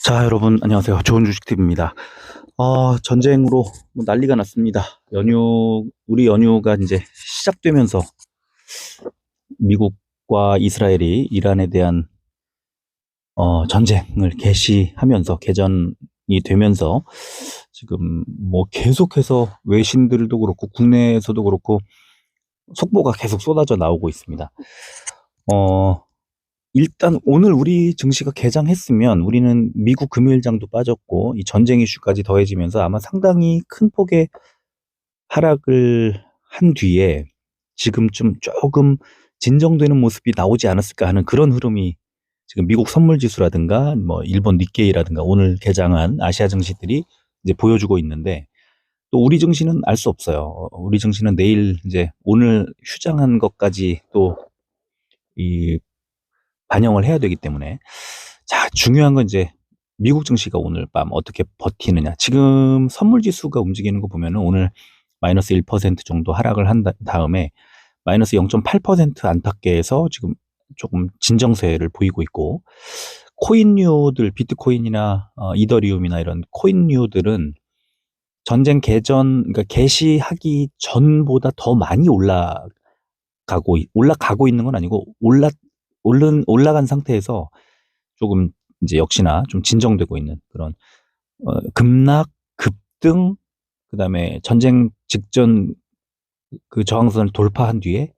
자, 여러분, 안녕하세요. 좋은 주식팁입니다. 전쟁으로 뭐 난리가 났습니다. 우리 연휴가 이제 시작되면서 미국과 이스라엘이 이란에 대한 전쟁을 개시하면서 개전이 되면서 지금 뭐 계속해서 외신들도 그렇고 국내에서도 그렇고 속보가 계속 쏟아져 나오고 있습니다. 일단 오늘 우리 증시가 개장했으면 우리는 미국 금요일장도 빠졌고 이 전쟁 이슈까지 더해지면서 아마 상당히 큰 폭의 하락을 한 뒤에 지금쯤 조금 진정되는 모습이 나오지 않았을까 하는 그런 흐름이 지금 미국 선물 지수라든가 뭐 일본 니케이라든가 오늘 개장한 아시아 증시들이 이제 보여주고 있는데, 또 우리 증시는 알 수 없어요. 우리 증시는 내일 이제 오늘 휴장한 것까지 또 이 반영을 해야 되기 때문에, 자, 중요한 건 이제 미국 증시가 오늘 밤 어떻게 버티느냐. 지금 선물 지수가 움직이는 거 보면은 오늘 마이너스 1% 정도 하락을 한 다음에 마이너스 0.8% 안팎계에서 지금 조금 진정세를 보이고 있고, 코인류들, 비트코인이나 이더리움이나 이런 코인류들은 전쟁 그러니까 개시하기 전보다 더 많이 올라가고 있는 건 아니고 올라간 상태에서 조금 이제 역시나 좀 진정되고 있는 그런 급락, 급등, 그다음에 전쟁 직전 그 저항선을 돌파한 뒤에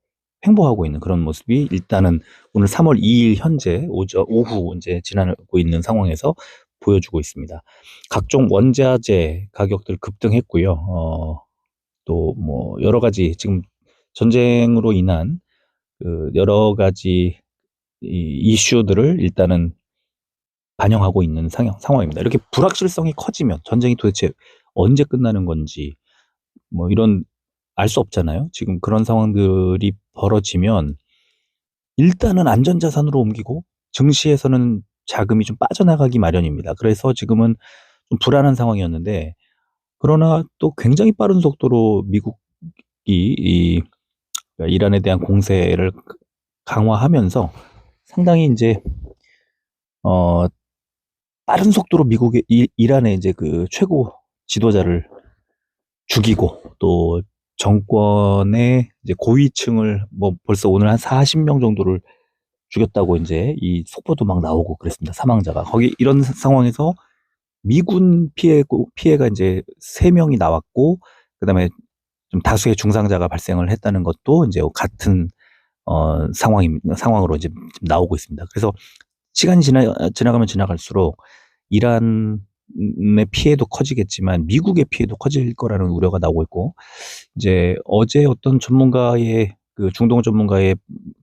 횡보하고 있는 그런 모습이 일단은 오늘 3월 2일 현재 오후 이제 지나고 있는 상황에서 보여주고 있습니다. 각종 원자재 가격들 급등했고요. 또 뭐 여러 가지 지금 전쟁으로 인한 그 여러 가지 이 이슈들을 일단은 반영하고 있는 상황입니다. 이렇게 불확실성이 커지면 전쟁이 도대체 언제 끝나는 건지 뭐 이런 알 수 없잖아요. 지금 그런 상황들이 벌어지면 일단은 안전자산으로 옮기고 증시에서는 자금이 좀 빠져나가기 마련입니다. 그래서 지금은 좀 불안한 상황이었는데, 그러나 또 굉장히 빠른 속도로 미국이 그러니까 이란에 대한 공세를 강화하면서 상당히 이제 어 빠른 속도로 미국의 이란의 이제 그 최고 지도자를 죽이고, 또 정권의 이제 고위층을 뭐 벌써 오늘 한 40명 정도를 죽였다고 이제 이 속보도 막 나오고 그랬습니다. 사망자가. 거기 이런 상황에서 미군 피해가 이제 3명이 나왔고, 그다음에 좀 다수의 중상자가 발생을 했다는 것도 이제 같은 상황으로 이제 나오고 있습니다. 그래서 시간이 지나가면 지나갈수록 이란의 피해도 커지겠지만 미국의 피해도 커질 거라는 우려가 나오고 있고, 이제 어제 어떤 전문가의 그 중동 전문가의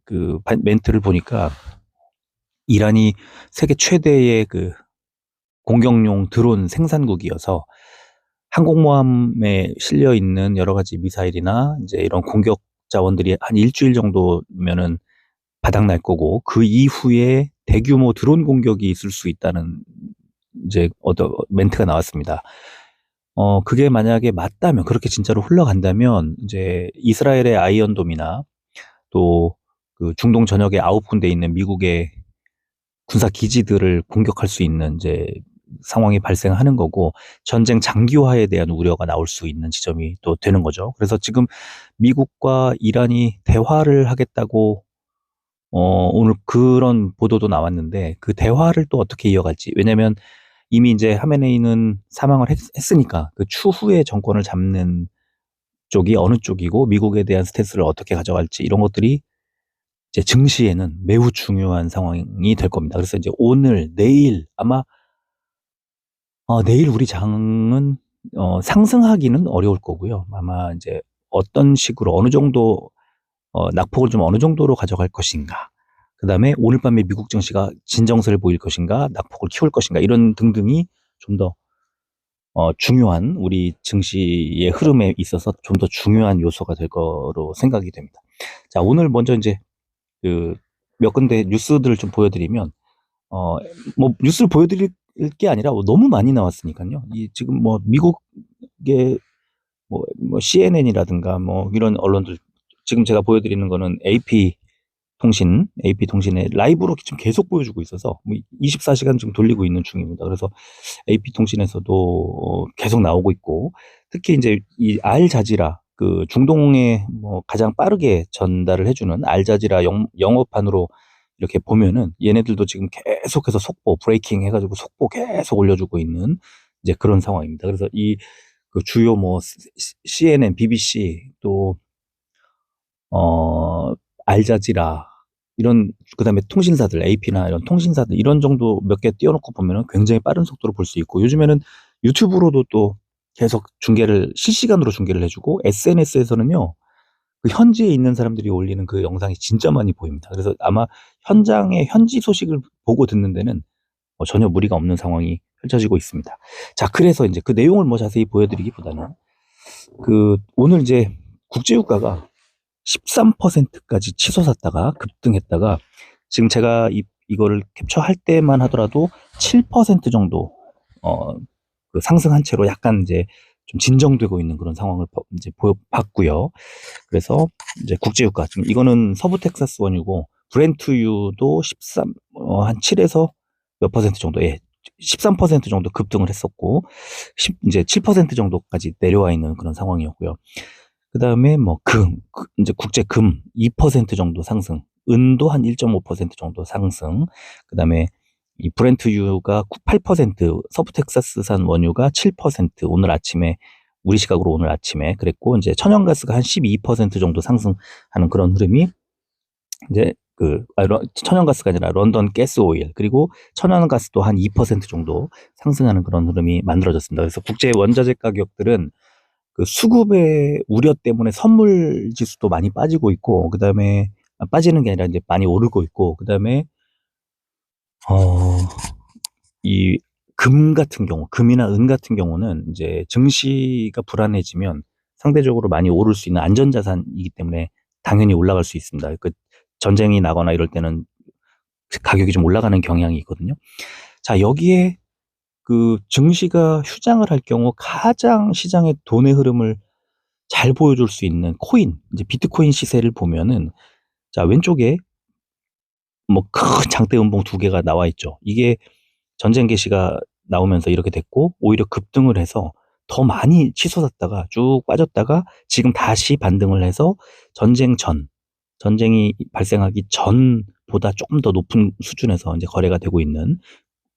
그 멘트를 보니까 이란이 세계 최대의 그 공격용 드론 생산국이어서 항공모함에 실려 있는 여러 가지 미사일이나 이제 이런 공격 자원들이 한 일주일 정도면은 바닥날 거고, 그 이후에 대규모 드론 공격이 있을 수 있다는 이제 멘트가 나왔습니다. 그게 만약에 맞다면, 그렇게 진짜로 흘러간다면 이제 이스라엘의 아이언돔이나 또 그 중동 전역에 9군데 있는 미국의 군사 기지들을 공격할 수 있는 이제 상황이 발생하는 거고, 전쟁 장기화에 대한 우려가 나올 수 있는 지점이 또 되는 거죠. 그래서 지금 미국과 이란이 대화를 하겠다고 오늘 그런 보도도 나왔는데, 그 대화를 또 어떻게 이어갈지. 왜냐면 이미 이제 하메네이는 사망을 했으니까 그 추후에 정권을 잡는 쪽이 어느 쪽이고 미국에 대한 스탠스를 어떻게 가져갈지, 이런 것들이 이제 증시에는 매우 중요한 상황이 될 겁니다. 그래서 이제 오늘, 내일 아마 내일 우리 장은 상승하기는 어려울 거고요. 아마 이제 어떤 식으로 어느 정도 낙폭을 좀 어느 정도로 가져갈 것인가. 그다음에 오늘 밤에 미국 증시가 진정세를 보일 것인가, 낙폭을 키울 것인가, 이런 등등이 좀 더 중요한 우리 증시의 흐름에 있어서 좀 더 중요한 요소가 될 거로 생각이 됩니다. 자, 오늘 먼저 이제 그 몇 군데 뉴스들을 좀 보여드리면, 뭐 뉴스를 보여드릴 게 아니라 너무 많이 나왔으니까요. 이 지금 뭐 미국의 뭐 CNN이라든가 뭐 이런 언론들, 지금 제가 보여드리는 거는 AP AP통신에 라이브로 지금 계속 보여주고 있어서 24시간 지금 돌리고 있는 중입니다. 그래서 AP통신에서도 계속 나오고 있고, 특히 이제 이 알자지라, 그 중동에 뭐 가장 빠르게 전달을 해주는 알자지라 영어판으로 이렇게 보면은 얘네들도 지금 계속해서 속보 브레이킹 해가지고 속보 계속 올려주고 있는 이제 그런 상황입니다. 그래서 이 그 주요 뭐 CNN, BBC 또 알자지라 이런, 그다음에 통신사들 AP나 이런 통신사들 이런 정도 몇 개 띄워놓고 보면은 굉장히 빠른 속도로 볼 수 있고, 요즘에는 유튜브로도 또 계속 실시간으로 중계를 해주고, SNS에서는요 그 현지에 있는 사람들이 올리는 그 영상이 진짜 많이 보입니다. 그래서 아마 현장의 현지 소식을 보고 듣는 데는 전혀 무리가 없는 상황이 펼쳐지고 있습니다. 자, 그래서 이제 그 내용을 뭐 자세히 보여드리기보다는 그 오늘 이제 국제유가가 13%까지 치솟았다가 급등했다가 지금 제가 이거를 캡처할 때만 하더라도 7% 정도 그 상승한 채로 약간 이제 좀 진정되고 있는 그런 상황을 이제 봤고요. 그래서 이제 국제유가 지금 이거는 서부 텍사스 원유고, 브렌트유도 한 7에서 몇 퍼센트 정도, 13% 정도 급등을 했었고, 이제 7% 정도까지 내려와 있는 그런 상황이었고요. 그 다음에 뭐 이제 국제금 2% 정도 상승, 은도 한 1.5% 정도 상승, 그 다음에 이 브렌트유가 8%, 서부 텍사스산 원유가 7% 오늘 아침에, 우리 시각으로 오늘 아침에 그랬고, 이제 천연가스가 한 12% 정도 상승하는 그런 흐름이 이제 천연가스가 아니라 런던 가스오일, 그리고 천연가스도 한 2% 정도 상승하는 그런 흐름이 만들어졌습니다. 그래서 국제 원자재 가격들은 그 수급의 우려 때문에 선물 지수도 많이 빠지고 있고, 그 다음에 빠지는 게 아니라 이제 많이 오르고 있고, 그 다음에 이 같은 경우, 금이나 은 같은 경우는 이제 증시가 불안해지면 상대적으로 많이 오를 수 있는 안전자산이기 때문에 당연히 올라갈 수 있습니다. 그 전쟁이 나거나 이럴 때는 가격이 좀 올라가는 경향이 있거든요. 자, 여기에 그 증시가 휴장을 할 경우 가장 시장의 돈의 흐름을 잘 보여줄 수 있는 코인, 이제 비트코인 시세를 보면은, 자, 왼쪽에 뭐 큰 장대 음봉 두 개가 나와 있죠. 이게 전쟁 개시가 나오면서 이렇게 됐고, 오히려 급등을 해서 더 많이 치솟았다가 쭉 빠졌다가 지금 다시 반등을 해서 전쟁이 발생하기 전보다 조금 더 높은 수준에서 이제 거래가 되고 있는,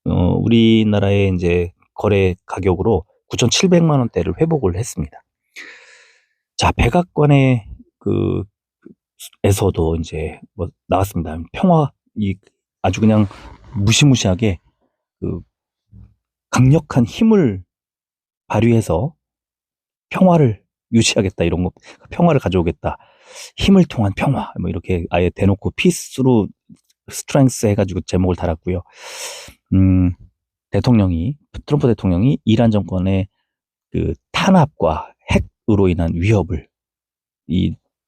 우리나라의 이제 거래 가격으로 9,700만 원대를 회복을 했습니다. 자, 백악관의 에서도 이제 뭐 나왔습니다. 아주 그냥 무시무시하게 그 강력한 힘을 발휘해서 평화를 유지하겠다, 이런 거, 평화를 가져오겠다, 힘을 통한 평화, 뭐 이렇게 아예 대놓고 피스로 스트렝스 해가지고 제목을 달았고요. 트럼프 대통령이 이란 정권의 그 탄압과 핵으로 인한 위협을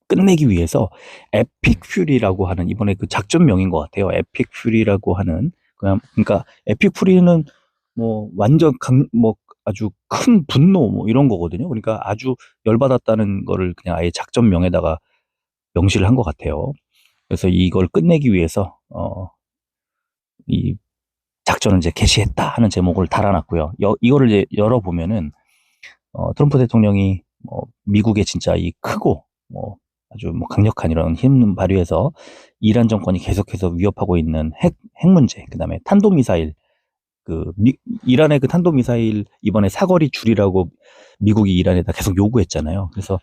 끝내기 위해서 에픽 퓨리라고 하는, 이번에 그 작전명인 것 같아요. 에픽 퓨리라고 하는, 그러니까 에픽 퓨리는 뭐 완전 아주 큰 분노 뭐 이런 거거든요. 그러니까 아주 열받았다는 거를 그냥 아예 작전명에다가 명시를 한 것 같아요. 그래서 이걸 끝내기 위해서 이 작전을 이제 개시했다 하는 제목을 달아놨고요. 이거를 이제 열어보면은 트럼프 대통령이 미국의 진짜 이 크고 아주 강력한 이런 힘 발휘해서 이란 정권이 계속해서 위협하고 있는 핵 문제, 그다음에 탄도미사일, 이란의 그 탄도미사일 이번에 사거리 줄이라고 미국이 이란에다 계속 요구했잖아요. 그래서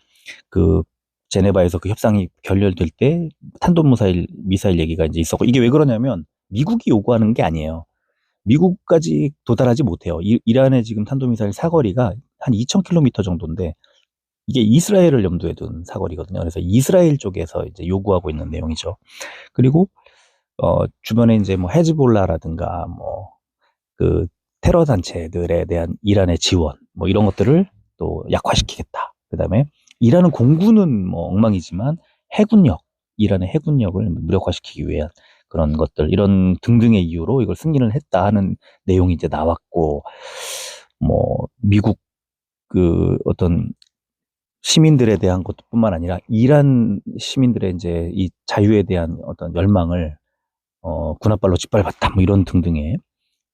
제네바에서 그 협상이 결렬될 때 미사일 얘기가 이제 있었고, 이게 왜 그러냐면 미국이 요구하는 게 아니에요. 미국까지 도달하지 못해요. 이란의 지금 탄도미사일 사거리가 한 2,000km 정도인데, 이게 이스라엘을 염두에 둔 사거리거든요. 그래서 이스라엘 쪽에서 이제 요구하고 있는 내용이죠. 그리고 주변에 이제 뭐 헤즈볼라라든가 테러 단체들에 대한 이란의 지원, 뭐 이런 것들을 또 약화시키겠다. 그다음에 이란은 공군은 뭐 엉망이지만 이란의 해군력을 무력화시키기 위한 그런 것들, 이런 등등의 이유로 이걸 승인을 했다 하는 내용이 이제 나왔고, 미국 어떤 시민들에 대한 것뿐만 아니라 이란 시민들의 이제 이 자유에 대한 어떤 열망을 군합발로 짓밟았다 뭐 이런 등등의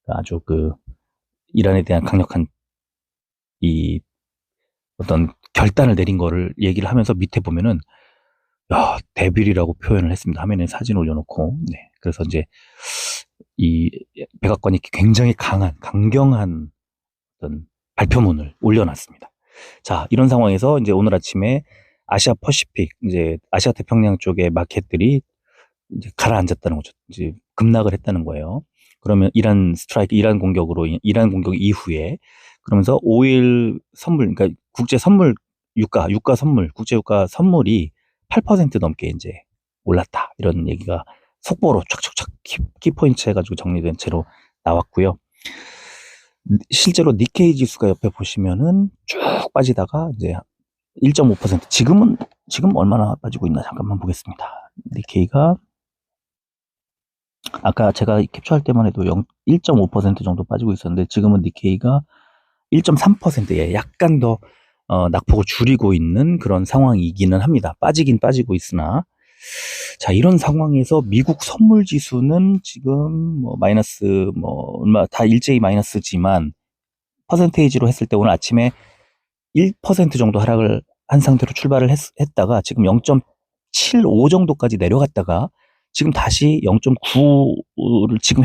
아주 그 이란에 대한 강력한 이 어떤 결단을 내린 거를 얘기를 하면서 밑에 보면은 야, 데빌이라고 표현을 했습니다. 화면에 사진 올려놓고. 네. 그래서 이제 이 백악관이 굉장히 강경한 어떤 발표문을 올려놨습니다. 자, 이런 상황에서 이제 오늘 아침에 아시아 퍼시픽, 이제 아시아 태평양 쪽의 마켓들이 이제 가라앉았다는 거죠. 이제 급락을 했다는 거예요. 그러면 이란 공격 이후에 그러면서 오일 선물, 그러니까 국제 선물 유가 선물, 국제 유가 선물이 8% 넘게 이제 올랐다. 이런 얘기가 속보로 촥촥촥 키포인트 해가지고 정리된 채로 나왔고요. 실제로 니케이 지수가 옆에 보시면은 쭉 빠지다가 이제 1.5%, 지금 얼마나 빠지고 있나 잠깐만 보겠습니다. 니케이가 아까 제가 캡처할 때만 해도 1.5% 정도 빠지고 있었는데 지금은 니케이가 1.3%에 약간 더 낙폭을 줄이고 있는 그런 상황이기는 합니다. 빠지긴 빠지고 있으나 자, 이런 상황에서 미국 선물 지수는 지금 뭐 마이너스 뭐 얼마 다 일제히 마이너스지만 퍼센테이지로 했을 때 오늘 아침에 1% 정도 하락을 한 상태로 출발을 했다가 지금 0.75 정도까지 내려갔다가 지금 다시 0.9를 지금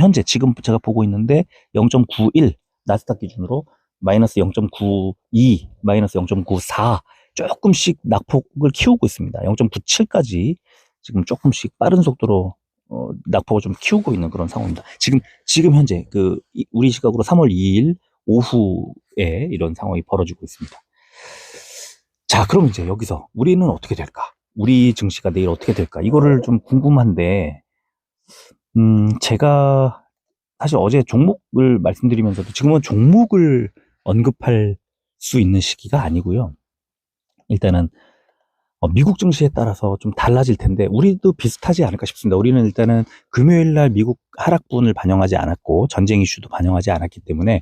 제가 보고 있는데 0.91 나스닥 기준으로 마이너스 0.92, 마이너스 0.94 조금씩 낙폭을 키우고 있습니다. 0.97까지 지금 조금씩 빠른 속도로 낙폭을 좀 키우고 있는 그런 상황입니다. 지금 현재 우리 시각으로 3월 2일 오후에 이런 상황이 벌어지고 있습니다. 자, 그럼 이제 여기서 우리는 어떻게 될까? 우리 증시가 내일 어떻게 될까? 이거를 좀 궁금한데, 제가 사실 어제 종목을 말씀드리면서도 지금은 종목을 언급할 수 있는 시기가 아니고요. 일단은 미국 증시에 따라서 좀 달라질 텐데 우리도 비슷하지 않을까 싶습니다. 우리는 일단은 금요일 날 미국 하락분을 반영하지 않았고 전쟁 이슈도 반영하지 않았기 때문에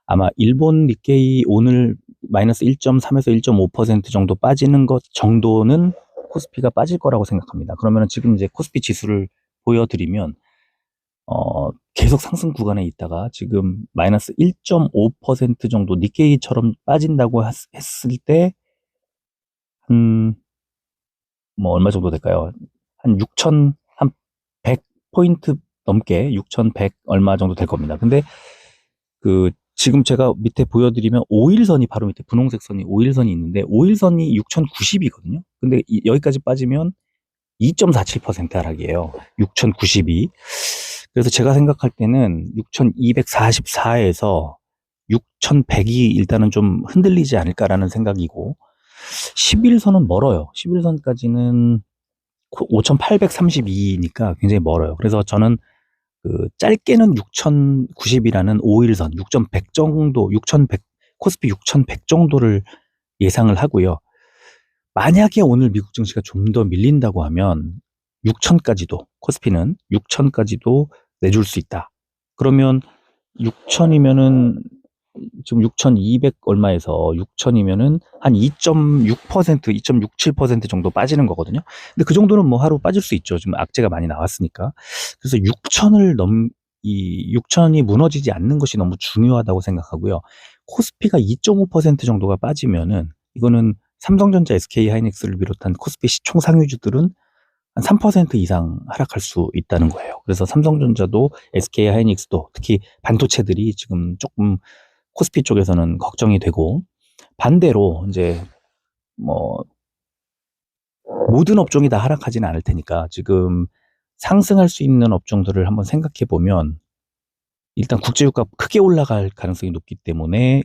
아마 일본 니케이 오늘 마이너스 1.3에서 1.5% 정도 빠지는 것 정도는 코스피가 빠질 거라고 생각합니다. 그러면 지금 이제 코스피 지수를 보여드리면 계속 상승 구간에 있다가 지금 마이너스 1.5% 정도 니케이처럼 빠진다고 했을 때 뭐 얼마 정도 될까요? 한 6,100포인트 넘게 6,100 얼마 정도 될 겁니다. 근데 지금 제가 밑에 보여드리면 5일선이 바로 밑에 분홍색 선이 5일선이 있는데 5일선이 6,090이거든요. 근데 여기까지 빠지면 2.47% 하락이에요. 6,092. 그래서 제가 생각할 때는 6,244에서 6,100이 일단은 좀 흔들리지 않을까라는 생각이고 11선은 멀어요. 11선까지는 5,832니까 굉장히 멀어요. 그래서 저는 짧게는 6,090이라는 5일선, 6,100 정도, 6,100, 코스피 6,100 정도를 예상을 하고요. 만약에 오늘 미국 증시가 좀 더 밀린다고 하면 6,000까지도, 코스피는 6,000까지도 내줄 수 있다. 그러면 6,000이면은 지금 6,200 얼마에서 6,000이면은 한 2.6%, 2.67% 정도 빠지는 거거든요. 근데 그 정도는 뭐 하루 빠질 수 있죠. 좀 악재가 많이 나왔으니까. 그래서 6,000이 무너지지 않는 것이 너무 중요하다고 생각하고요. 코스피가 2.5% 정도가 빠지면은 이거는 삼성전자, SK하이닉스를 비롯한 코스피 시총 상위주들은 한 3% 이상 하락할 수 있다는 거예요. 그래서 삼성전자도 SK하이닉스도 특히 반도체들이 지금 조금 코스피 쪽에서는 걱정이 되고 반대로 이제 뭐 모든 업종이 다 하락하지는 않을 테니까 지금 상승할 수 있는 업종들을 한번 생각해 보면 일단 국제유가 크게 올라갈 가능성이 높기 때문에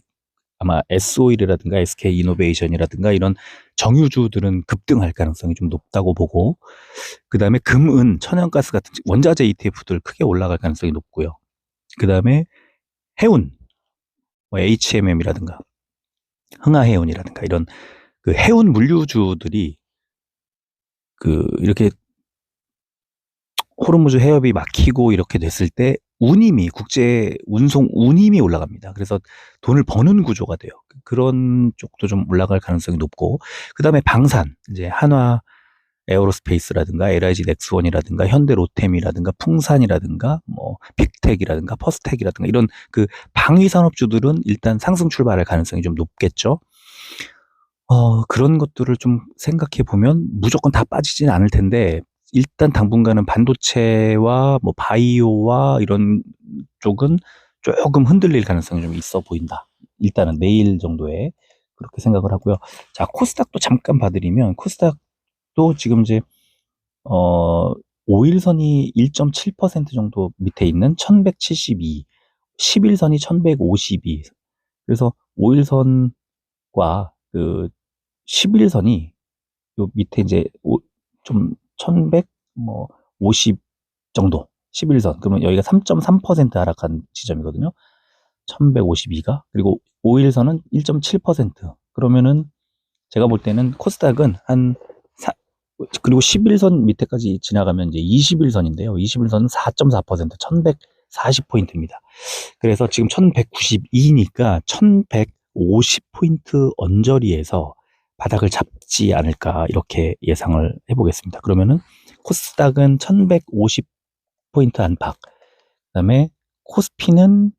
아마 S오일이라든가 SK이노베이션이라든가 이런 정유주들은 급등할 가능성이 좀 높다고 보고 그 다음에 금은 천연가스 같은 원자재 ETF들 크게 올라갈 가능성이 높고요. 그 다음에 해운 뭐 HMM이라든가 흥하해운이라든가 이런 해운 물류주들이 이렇게 호르무즈 해협이 막히고 이렇게 됐을 때 운임이 국제 운송 운임이 올라갑니다. 그래서 돈을 버는 구조가 돼요. 그런 쪽도 좀 올라갈 가능성이 높고 그다음에 방산 이제 한화 에어로스페이스라든가 LIG 넥스원이라든가 현대로템이라든가 풍산이라든가 뭐 빅텍이라든가 퍼스텍이라든가 이런 그 방위 산업주들은 일단 상승 출발할 가능성이 좀 높겠죠. 그런 것들을 좀 생각해 보면 무조건 다 빠지지는 않을 텐데 일단 당분간은 반도체와 뭐 바이오와 이런 쪽은 조금 흔들릴 가능성이 좀 있어 보인다. 일단은 내일 정도에 그렇게 생각을 하고요. 자, 코스닥도 잠깐 봐드리면 코스닥도 지금 이제 5일선이 1.7% 정도 밑에 있는 1172, 10일선이 1152. 그래서 5일선과 그 11선이 요 밑에 이제 좀 1150 정도 11선 그러면 여기가 3.3% 하락한 지점이거든요. 1152가 그리고 5일선은 1.7% 그러면은 제가 볼 때는 코스닥은 한 그리고 11선 밑에까지 지나가면 이제 21선인데요. 21선은 4.4% 1140포인트입니다. 그래서 지금 1192니까 1150포인트 언저리에서 바닥을 잡지 않을까 이렇게 예상을 해보겠습니다. 그러면은 코스닥은 1150포인트 안팎, 그다음에 코스피는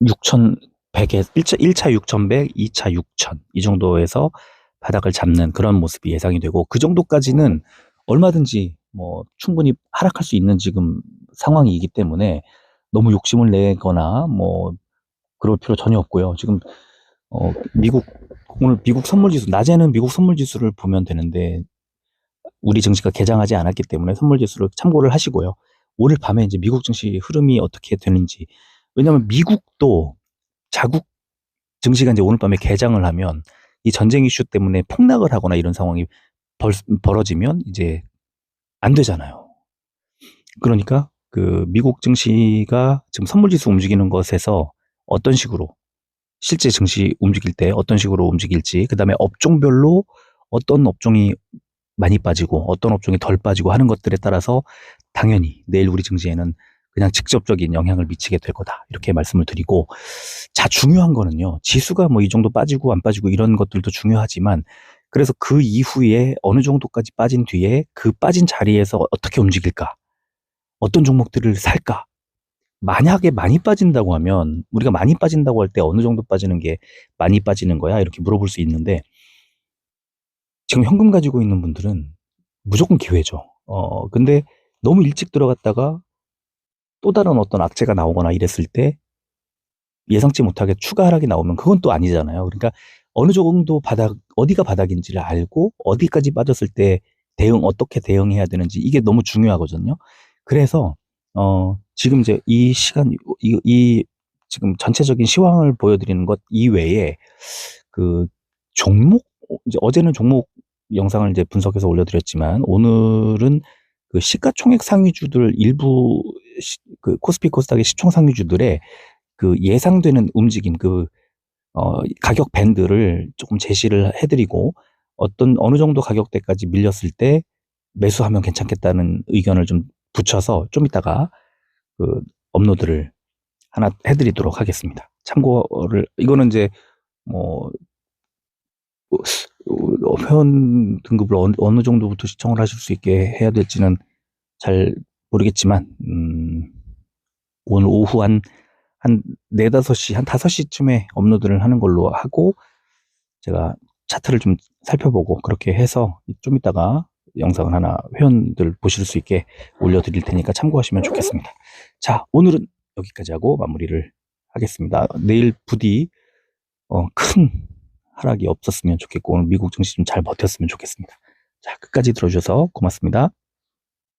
6100에 1차 6100, 2차 6000 이 정도에서 바닥을 잡는 그런 모습이 예상이 되고 그 정도까지는 얼마든지 뭐 충분히 하락할 수 있는 지금 상황이기 때문에 너무 욕심을 내거나 뭐 그럴 필요 전혀 없고요. 지금 오늘 미국 선물지수 낮에는 미국 선물지수를 보면 되는데 우리 증시가 개장하지 않았기 때문에 선물지수를 참고를 하시고요. 오늘 밤에 이제 미국 증시 흐름이 어떻게 되는지 왜냐하면 미국도 자국 증시가 이제 오늘 밤에 개장을 하면 이 전쟁 이슈 때문에 폭락을 하거나 이런 상황이 벌어지면 이제 안 되잖아요. 그러니까 그 미국 증시가 지금 선물지수 움직이는 것에서 어떤 식으로 실제 증시 움직일 때 어떤 식으로 움직일지 그다음에 업종별로 어떤 업종이 많이 빠지고 어떤 업종이 덜 빠지고 하는 것들에 따라서 당연히 내일 우리 증시에는 그냥 직접적인 영향을 미치게 될 거다. 이렇게 말씀을 드리고 자, 중요한 거는요. 지수가 뭐 이 정도 빠지고 안 빠지고 이런 것들도 중요하지만 그래서 그 이후에 어느 정도까지 빠진 뒤에 그 빠진 자리에서 어떻게 움직일까? 어떤 종목들을 살까? 만약에 많이 빠진다고 하면 우리가 많이 빠진다고 할 때 어느 정도 빠지는 게 많이 빠지는 거야? 이렇게 물어볼 수 있는데 지금 현금 가지고 있는 분들은 무조건 기회죠. 근데 너무 일찍 들어갔다가 또 다른 어떤 악재가 나오거나 이랬을 때 예상치 못하게 추가 하락이 나오면 그건 또 아니잖아요. 그러니까 어느 정도 바닥, 어디가 바닥인지를 알고 어디까지 빠졌을 때 어떻게 대응해야 되는지 이게 너무 중요하거든요. 그래서, 지금 이제 이 시간, 지금 전체적인 시황을 보여드리는 것 이외에 그 종목, 이제 어제는 종목 영상을 이제 분석해서 올려드렸지만 오늘은 그 시가총액 상위주들 일부 그 코스피 코스닥의 시총 상위주들의 그 예상되는 움직임, 가격 밴드를 조금 제시를 해드리고 어느 정도 가격대까지 밀렸을 때 매수하면 괜찮겠다는 의견을 좀 붙여서 좀 이따가 그 업로드를 하나 해드리도록 하겠습니다. 참고를, 이거는 이제 뭐, 회원 등급을 어느 정도부터 시청을 하실 수 있게 해야 될지는 잘 모르겠지만, 오늘 오후 한 4-5시, 한 5시쯤에 업로드를 하는 걸로 하고, 제가 차트를 좀 살펴보고, 그렇게 해서 좀 이따가 영상을 하나 회원들 보실 수 있게 올려드릴 테니까 참고하시면 좋겠습니다. 자, 오늘은 여기까지 하고 마무리를 하겠습니다. 내일 부디, 큰 하락이 없었으면 좋겠고, 오늘 미국 증시 좀 잘 버텼으면 좋겠습니다. 자, 끝까지 들어주셔서 고맙습니다.